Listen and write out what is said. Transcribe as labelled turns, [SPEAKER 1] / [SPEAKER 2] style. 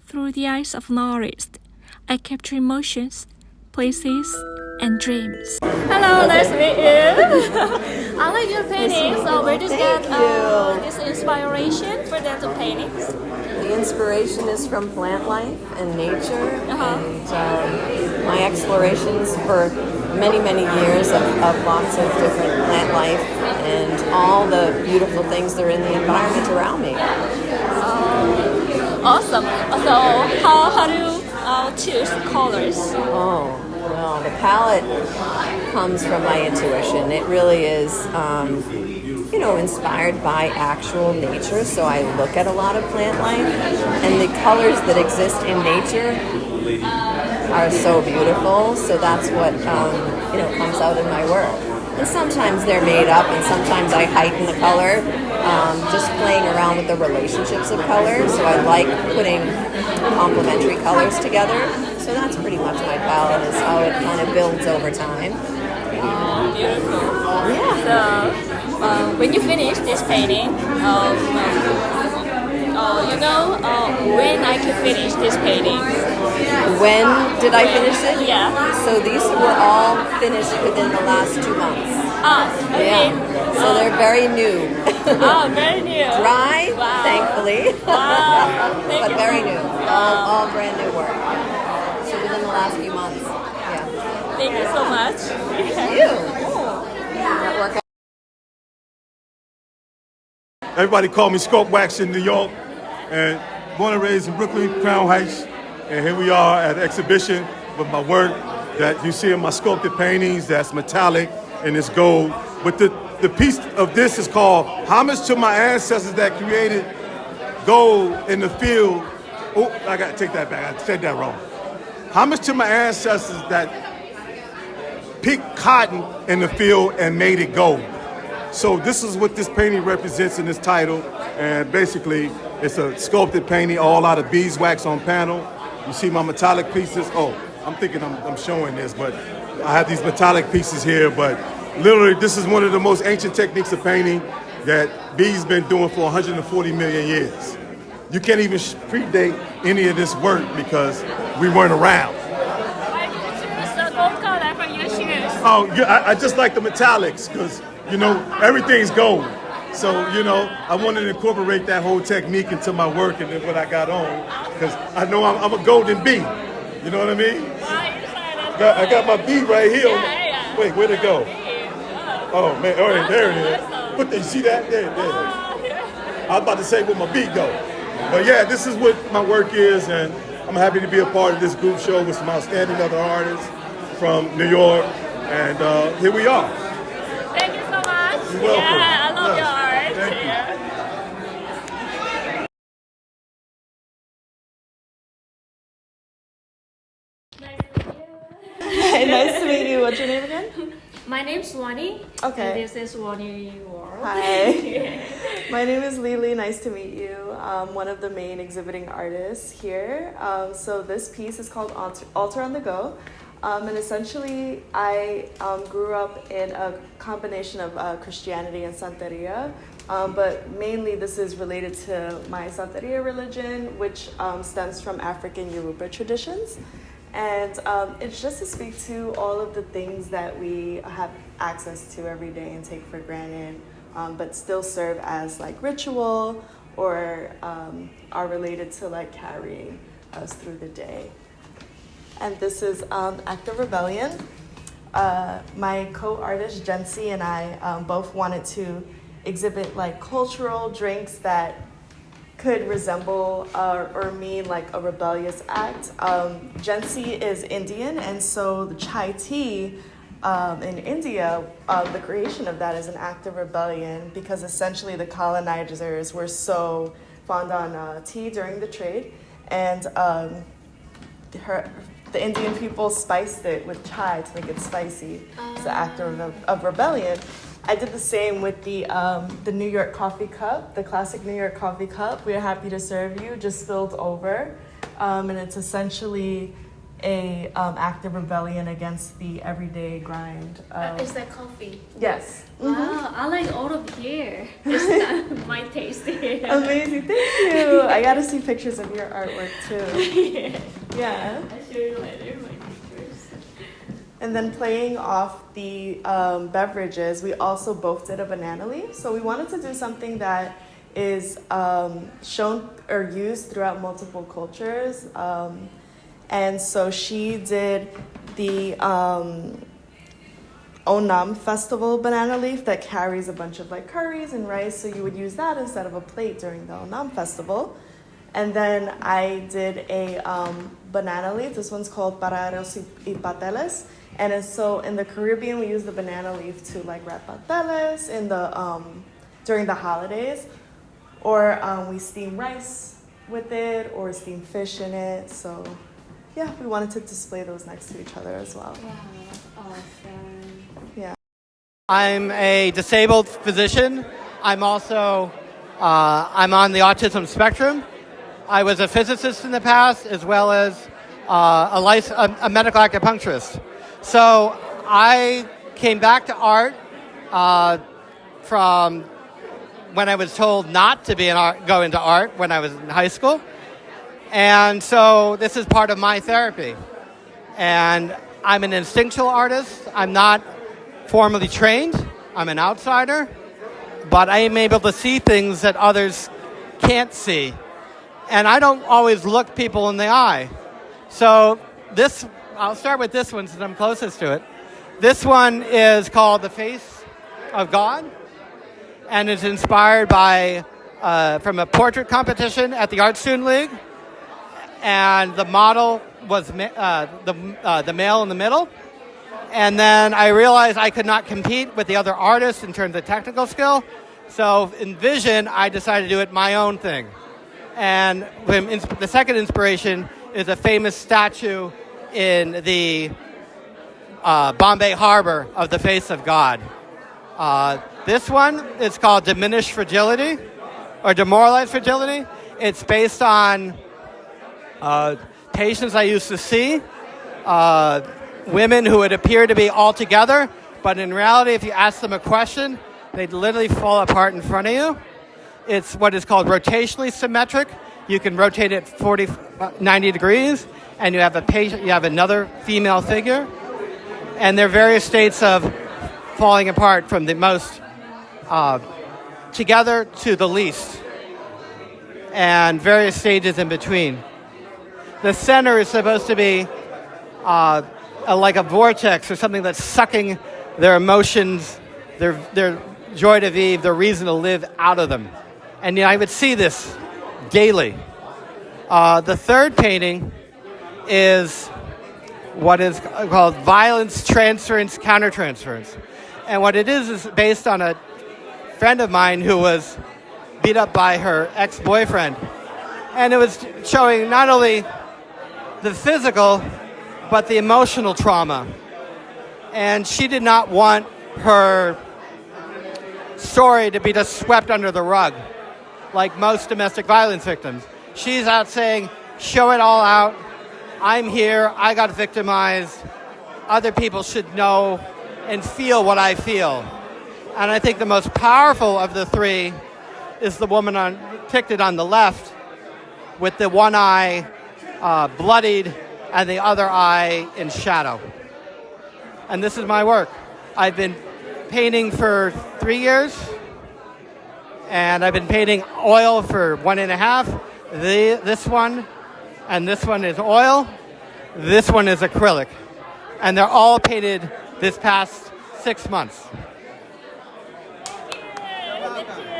[SPEAKER 1] Through the eyes of an artist, I capture emotions, places, and dreams. Hello, nice to meet you. I like your paintings, so where did you get this inspiration for the paintings?
[SPEAKER 2] The inspiration is from plant life and nature, and my explorations for many, many years of lots of different plant life and all the beautiful things that are in the environment around me.
[SPEAKER 1] Awesome. So, how do you choose colors?
[SPEAKER 2] Oh, well, the palette comes from my intuition. It really is, inspired by actual nature. So I look at a lot of plant life, and the colors that exist in nature are so beautiful. So that's what, comes out in my work. And sometimes they're made up, and sometimes I heighten the color, just playing around with the relationships of colors. So I like putting complementary colors together. So that's pretty much my palette, is how it kind of builds over time.
[SPEAKER 1] Beautiful.
[SPEAKER 2] Yeah.
[SPEAKER 1] So, when you finish this painting, when I could finish this painting?
[SPEAKER 2] When did I finish it?
[SPEAKER 1] Yeah.
[SPEAKER 2] So these were all finished within the last 2 months.
[SPEAKER 1] Okay.
[SPEAKER 2] Yeah. So they're very new.
[SPEAKER 1] Very new.
[SPEAKER 2] Dry,
[SPEAKER 1] Wow.
[SPEAKER 2] thankfully.
[SPEAKER 1] Wow.
[SPEAKER 2] But very new. All brand new work. So within the last few months. Yeah.
[SPEAKER 1] Thank you so much.
[SPEAKER 2] Thank you. That work.
[SPEAKER 3] Everybody call me Sculpt Wax in New York, and born and raised in Brooklyn, Crown Heights. And here we are at an exhibition with my work that you see in my sculpted paintings that's metallic and it's gold. But the piece of this is called Homage to My Ancestors that created gold in the field. Oh, I got to take that back. I said that wrong. Homage to my ancestors that picked cotton in the field and made it gold. So this is what this painting represents in this title, and basically it's a sculpted painting all out of beeswax on panel. You see my metallic pieces. Oh, I'm thinking I'm showing this, but I have these metallic pieces here, but literally this is one of the most ancient techniques of painting that B's been doing for 140 million years. You can't even predate any of this work because we weren't around.
[SPEAKER 1] Why did you choose the gold color for your shoes?
[SPEAKER 3] Oh, yeah, I just like the metallics because, everything's gold. So, I wanted to incorporate that whole technique into my work and then what I got on because I know I'm a golden bee. You know what I mean? I got my bee right here.
[SPEAKER 1] Yeah.
[SPEAKER 3] Wait, where'd it go? Oh, man. All right, there it is. You see that? There it is. I was about to say where my bee go. But yeah, this is what my work is, and I'm happy to be a part of this group show with some outstanding other artists from New York, and here we are.
[SPEAKER 1] Thank you so much.
[SPEAKER 3] You're welcome.
[SPEAKER 1] Yeah, I love your art.
[SPEAKER 3] Thank you.
[SPEAKER 4] Hi, nice to meet you. What's your name again?
[SPEAKER 1] My name's Wani.
[SPEAKER 4] Okay.
[SPEAKER 1] And this is Wani World.
[SPEAKER 4] Hi. My name is Lily. Nice to meet you. I'm one of the main exhibiting artists here. So this piece is called Altar on the Go. And essentially, I grew up in a combination of Christianity and Santeria. But mainly this is related to my Santeria religion, which stems from African Yoruba traditions. And it's just to speak to all of the things that we have access to every day and take for granted, but still serve as like ritual or are related to like carrying us through the day. And this is Act of Rebellion. My co-artist Jency and I both wanted to exhibit like cultural drinks that could resemble or mean like a rebellious act. Jency is Indian, and so the chai tea in India, the creation of that is an act of rebellion because essentially the colonizers were so fond on tea during the trade, and the Indian people spiced it with chai to make it spicy. It's an act of rebellion. I did the same with the New York coffee cup, the classic New York coffee cup. We're happy to serve you, just spilled over. And it's essentially a act of rebellion against the everyday grind.
[SPEAKER 1] Is that coffee?
[SPEAKER 4] Yes.
[SPEAKER 1] Wow, I like all of here. It's not my taste here.
[SPEAKER 4] Amazing, thank you. I got to see pictures of your artwork too. Yeah.
[SPEAKER 1] I'll show you later my pictures.
[SPEAKER 4] And then playing off the beverages, we also both did a banana leaf. So we wanted to do something that is shown or used throughout multiple cultures. And so she did the Onam festival banana leaf that carries a bunch of like curries and rice. So you would use that instead of a plate during the Onam festival. And then I did a banana leaf. This one's called Pararos y Pateles. And so in the Caribbean, we use the banana leaf to like wrap pateles in the during the holidays. Or we steam rice with it or steam fish in it. So yeah, we wanted to display those next to each other as well.
[SPEAKER 1] Wow, awesome.
[SPEAKER 4] Yeah.
[SPEAKER 5] I'm a disabled physician. I'm also I'm on the autism spectrum. I was a physicist in the past, as well as a medical acupuncturist. So I came back to art from when I was told not to go into art when I was in high school. And so this is part of my therapy. And I'm an instinctual artist. I'm not formally trained. I'm an outsider. But I am able to see things that others can't see. And I don't always look people in the eye. So I'll start with this one since I'm closest to it. This one is called The Face of God. And it's inspired from a portrait competition at the Art Student League. And the model was the male in the middle. And then I realized I could not compete with the other artists in terms of technical skill. So in Vision, I decided to do it my own thing. And the second inspiration is a famous statue in the Bombay Harbor of the Face of God. This one is called Diminished Fragility or Demoralized Fragility. It's based on patients I used to see, women who would appear to be all together, but in reality, if you ask them a question, they'd literally fall apart in front of you. It's what is called rotationally symmetric. You can rotate it 90 degrees, and you have another female figure, and there are various states of falling apart from the most together to the least, and various stages in between. The center is supposed to be like a vortex or something that's sucking their emotions, their joy de vivre, their reason to live out of them. And I would see this daily. The third painting is what is called violence, transference, countertransference. And what it is based on a friend of mine who was beat up by her ex-boyfriend. And it was showing not only the physical, but the emotional trauma. And she did not want her story to be just swept under the rug, like most domestic violence victims. She's out saying, show it all out. I'm here. I got victimized. Other people should know and feel what I feel. And I think the most powerful of the three is the woman depicted on the left with the one eye bloodied and the other eye in shadow. And this is my work. I've been painting for 3 years, and I've been painting oil for 1.5. This one and this one is oil. This one is acrylic. And they're all painted this past 6 months.
[SPEAKER 1] Thank you.